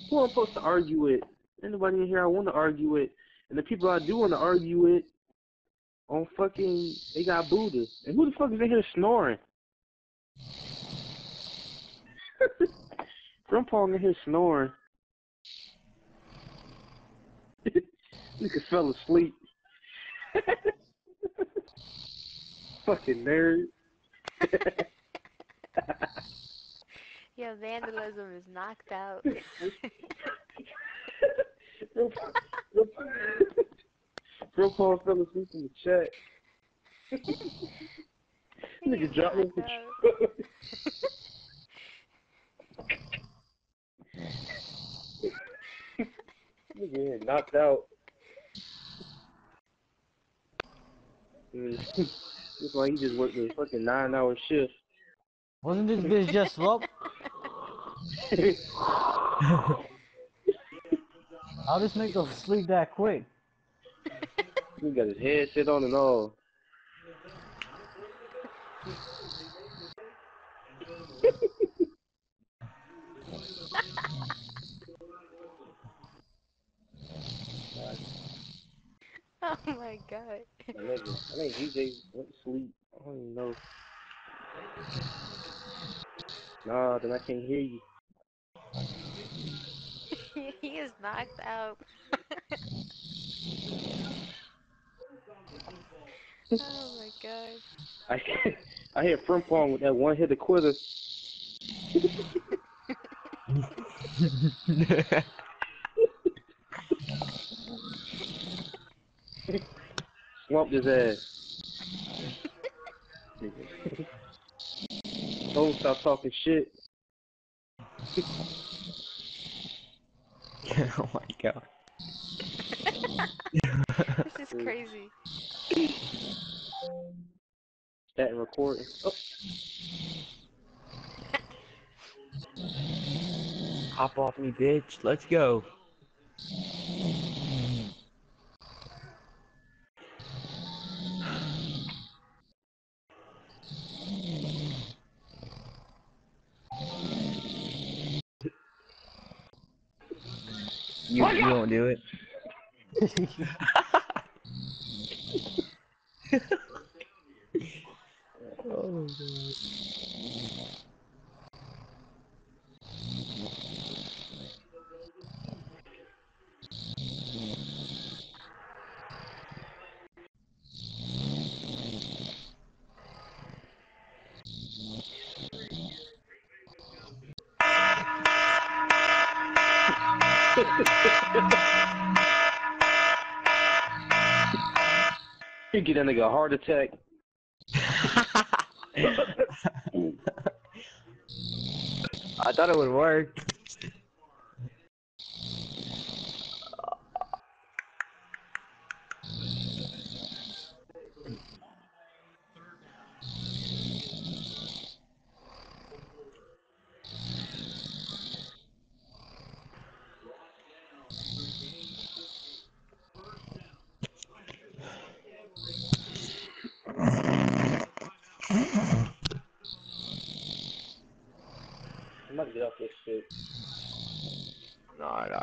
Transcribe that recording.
Who I'm supposed to argue with? Anybody in here I want to argue with, and the people I do want to argue with, on fucking, they got booted. And who the fuck is in here snoring? Grandpa in here snoring. Nigga fell asleep. Fucking nerd. Your vandalism is knocked out. Grandpa fell asleep in the chat. Nigga dropped me the truck. Nigga getting knocked out. It's like he just worked a fucking 9-hour shift. Wasn't this bitch just slow? How this nigga sleep that quick? He got his headset on and all. Oh my god. I think DJ went to sleep. I don't even know. Nah, then I can't hear you. He is knocked out. Oh my god. I hear Frimpong with that one hit of quitter. Slumped his ass. Don't stop talking shit. Oh my god. This is crazy. That recording. Oh. Hop off me, bitch. Let's go. You won't do it. Oh my god. You get that nigga a heart attack. I thought it would work. I'm about to get off this shit. No, no.